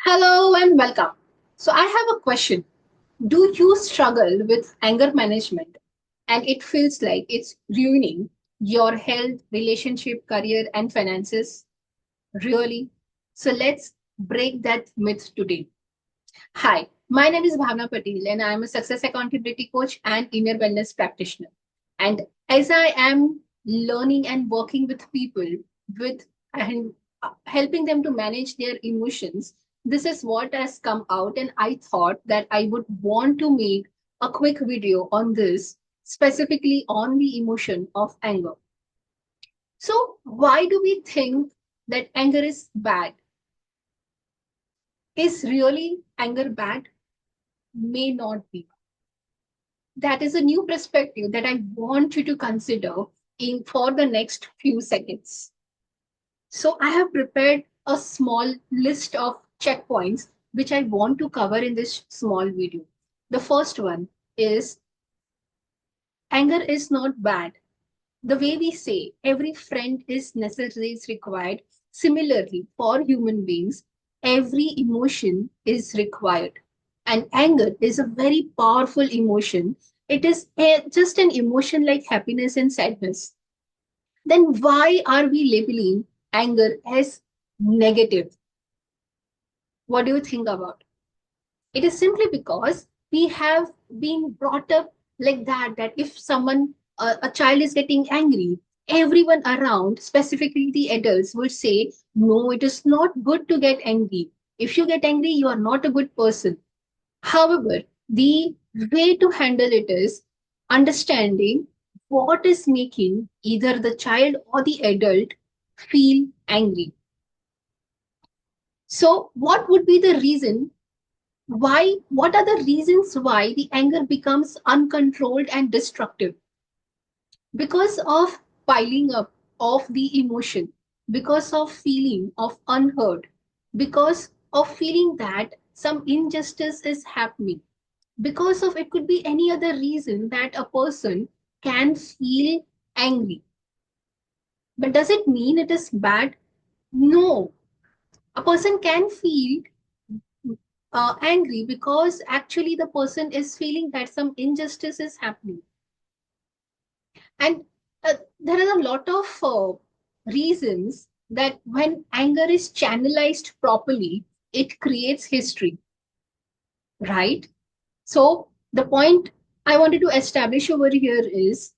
Hello and welcome. So, I have a question. Do you struggle with anger management and it feels like it's ruining your health, relationship, career, and finances? Really? So, let's break that myth today. Hi, my name is Bhavna Patel and I am a success accountability coach and inner wellness practitioner. And as I am learning and working with people with and helping them to manage their emotions, this is what has come out. And I thought that I would want to make a quick video on this, specifically on the emotion of anger. So, why do we think that anger is bad? Is really anger bad? May not be. That is a new perspective that I want you to consider in for the next few seconds. So I have prepared a small list of checkpoints which I want to cover in this small video. The first one is anger is not bad. The way we say every friend is necessary is required. Similarly, for human beings, every emotion is required. And anger is a very powerful emotion. It is just an emotion like happiness and sadness. Then why are we labeling anger as negative? What do you think about? It is simply because we have been brought up like that, that if someone, a child is getting angry, everyone around, specifically the adults, would say, no, it is not good to get angry. If you get angry, you are not a good person. However, the way to handle it is understanding what is making either the child or the adult feel angry. So, what would be the reason why? What are the reasons why the anger becomes uncontrolled and destructive? Because of piling up of the emotion, because of feeling of unheard, because of feeling that some injustice is happening, because of it could be any other reason that a person can feel angry. But does it mean it is bad? No. A person can feel angry because actually the person is feeling that some injustice is happening. And there are a lot of reasons that when anger is channelized properly, it creates history, right? So the point I wanted to establish over here is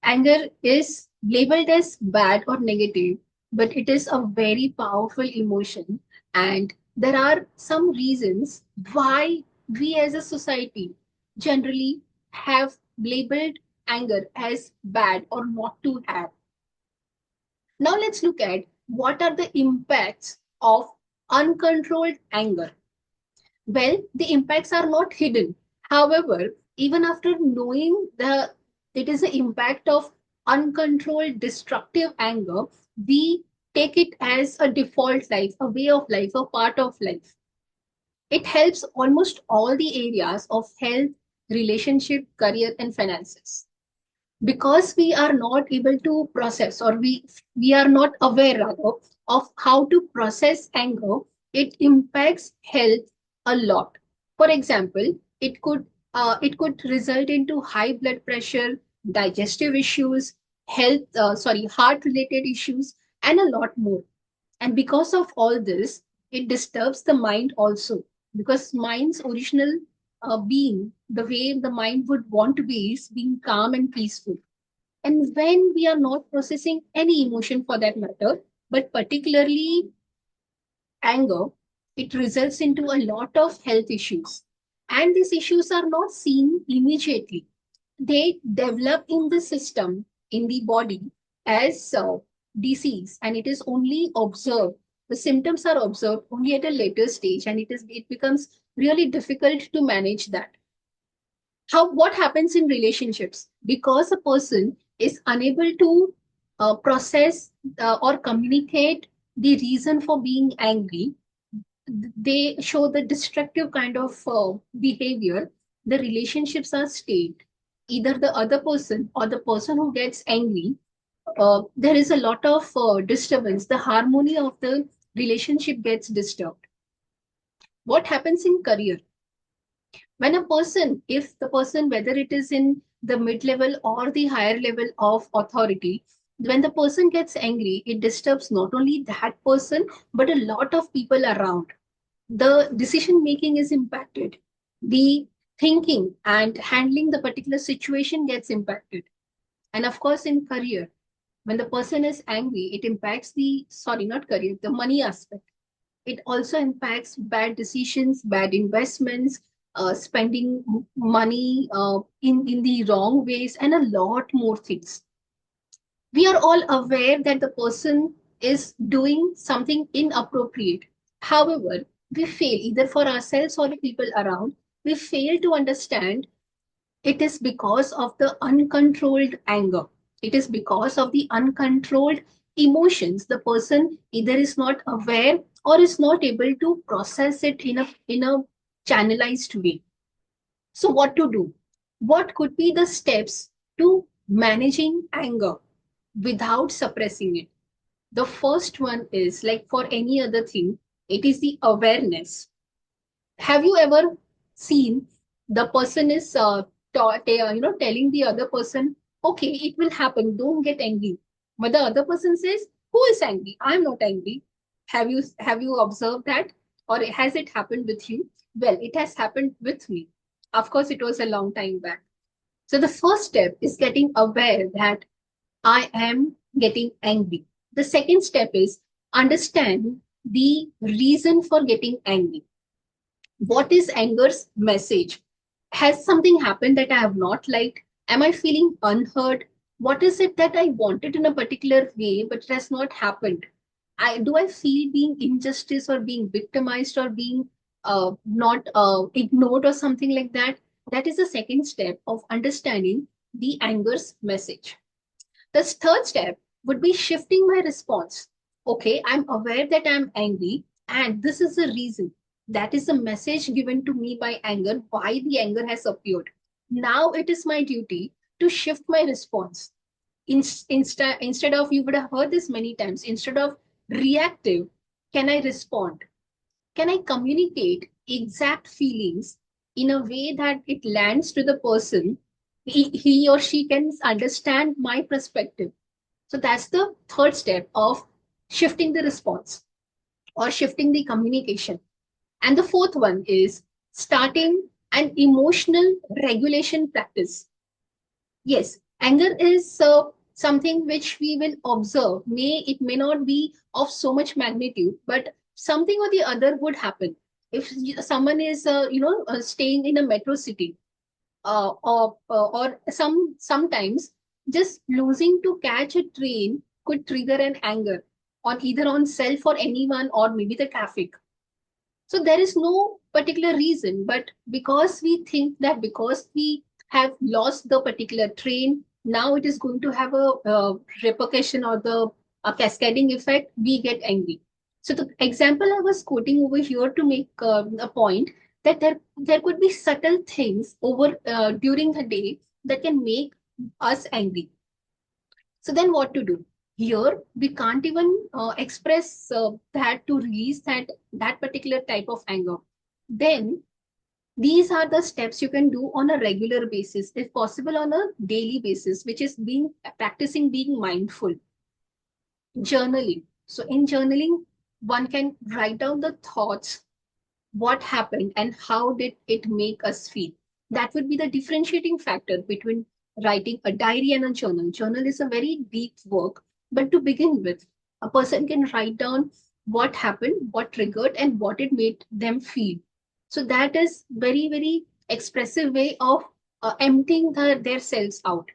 anger is labeled as bad or negative, but it is a very powerful emotion. And there are some reasons why we as a society generally have labeled anger as bad or not to have. Now let's look at what are the impacts of uncontrolled anger. Well, the impacts are not hidden. However, even after knowing the it is the impact of uncontrolled destructive anger, we take it as a default life, a way of life, a part of life. It helps almost all the areas of health, relationship, career, and finances. Because we are not able to process, or we are not aware rather of how to process anger, it impacts health a lot. For example, it could result into high blood pressure, digestive issues, heart related issues, and a lot more. And because of all this, it disturbs the mind also, because mind's original being, the way the mind would want to be, is being calm and peaceful. And when we are not processing any emotion for that matter, but particularly anger, it results into a lot of health issues. And these issues are not seen immediately. They develop in the system, in the body, as disease, and it is only observed. The symptoms are observed only at a later stage, and it becomes really difficult to manage that. How what happens in relationships, because a person is unable to process or communicate the reason for being angry, they show the destructive kind of behavior. The relationships are stayed, either the other person or the person who gets angry. There is a lot of disturbance, the harmony of the relationship gets disturbed. What happens in career? When a person, if the person, whether it is in the mid level or the higher level of authority, when the person gets angry, it disturbs not only that person, but a lot of people around. The decision making is impacted. The thinking and handling the particular situation gets impacted. And of course, in career, when the person is angry, it impacts the, sorry, not career, the money aspect. It also impacts bad decisions, bad investments, spending money in the wrong ways, and a lot more things. We are all aware that the person is doing something inappropriate. However, we fail, either for ourselves or the people around, we fail to understand it is because of the uncontrolled anger. It is because of the uncontrolled emotions. The person either is not aware or is not able to process it in a channelized way. So, what to do? What could be the steps to managing anger without suppressing it? The first one is, like for any other thing, it is the awareness. Have you ever seen the person is telling the other person, okay, it will happen, don't get angry, but the other person says, who is angry? I'm not angry. Have you observed that, or has it happened with you? Well, it has happened with me. Of course, it was a long time back. So the first step is getting aware that I am getting angry. The second step is understand the reason for getting angry. What is anger's message? Has something happened that I have not liked? Am I feeling unheard? What is it that I wanted in a particular way, but it has not happened? Do I feel being injustice or being victimized or being not ignored or something like that? That is the second step of understanding the anger's message. The third step would be shifting my response. Okay, I'm aware that I'm angry, and this is the reason. That is the message given to me by anger, why the anger has appeared. Now it is my duty to shift my response. Instead of, you would have heard this many times, instead of reactive, can I respond? Can I communicate exact feelings in a way that it lands to the person? He or she can understand my perspective. So that's the third step of shifting the response or shifting the communication. And the fourth one is starting an emotional regulation practice. Yes, anger is something which we will observe. It may not be of so much magnitude, but something or the other would happen. If someone is, staying in a metro city, or sometimes just losing to catch a train could trigger an anger on either on self or anyone or maybe the traffic. So there is no particular reason, but because we think that because we have lost the particular train, now it is going to have a repercussion or the a cascading effect, we get angry. So the example I was quoting over here to make a point that there could be subtle things over during the day that can make us angry. So then what to do? Here, we can't even express that to release that particular type of anger. Then these are the steps you can do on a regular basis, if possible on a daily basis, which is being practicing being mindful. Journaling. So in journaling, one can write down the thoughts, what happened and how did it make us feel. That would be the differentiating factor between writing a diary and a journal. Journal is a very deep work, but to begin with, a person can write down what happened, what triggered, and what it made them feel. So that is very, very expressive way of emptying their selves out.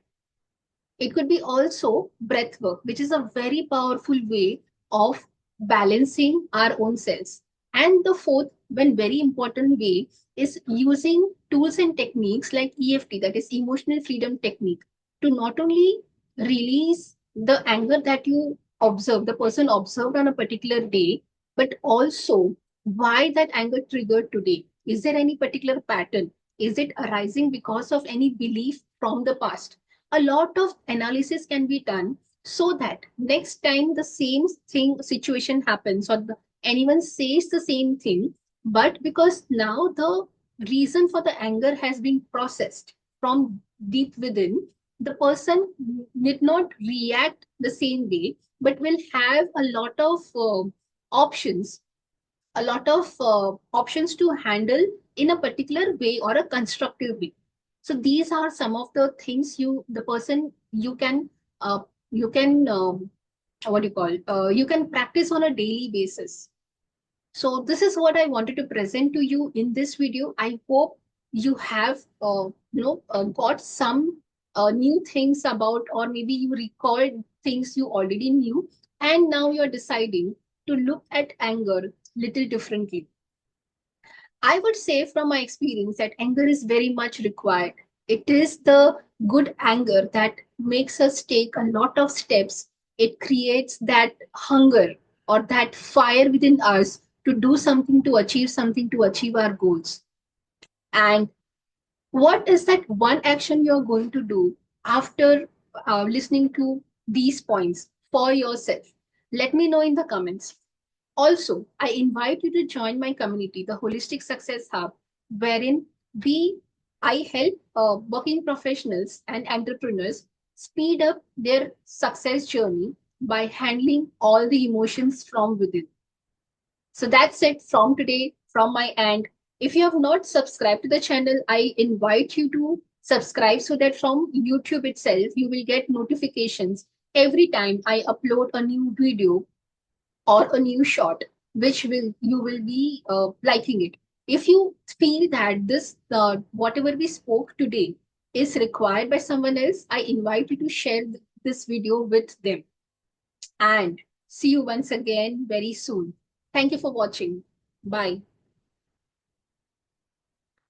It could be also breath work, which is a very powerful way of balancing our own selves. And the fourth, one very important way, is using tools and techniques like EFT, that is emotional freedom technique, to not only release the anger that you observe, the person observed on a particular day, but also why that anger triggered today. Is there any particular pattern? Is it arising because of any belief from the past? A lot of analysis can be done so that next time the same thing situation happens or anyone says the same thing, But because now the reason for the anger has been processed from deep within, the person need not react the same way, but will have a lot of options, options to handle in a particular way or a constructive way. So these are some of the things the person uh, you can what do you call you can practice on a daily basis. So this is what I wanted to present to you in this video. I hope you have got some new things about, or maybe you recalled things you already knew, and now you're deciding to look at anger little differently. I would say from my experience that anger is very much required. It is the good anger that makes us take a lot of steps. It creates that hunger or that fire within us to do something, to achieve our goals. And what is that one action you're going to do after listening to these points for yourself? Let me know in the comments. Also, I invite you to join my community, the Holistic Success Hub, wherein we I help working professionals and entrepreneurs speed up their success journey by handling all the emotions from within. So that's it from today, from my end. If you have not subscribed to the channel, I invite you to subscribe so that from YouTube itself, you will get notifications every time I upload a new video or a new shot, which will you will be liking it. If you feel that this whatever we spoke today is required by someone else, I invite you to share this video with them. And see you once again very soon. Thank you for watching. Bye.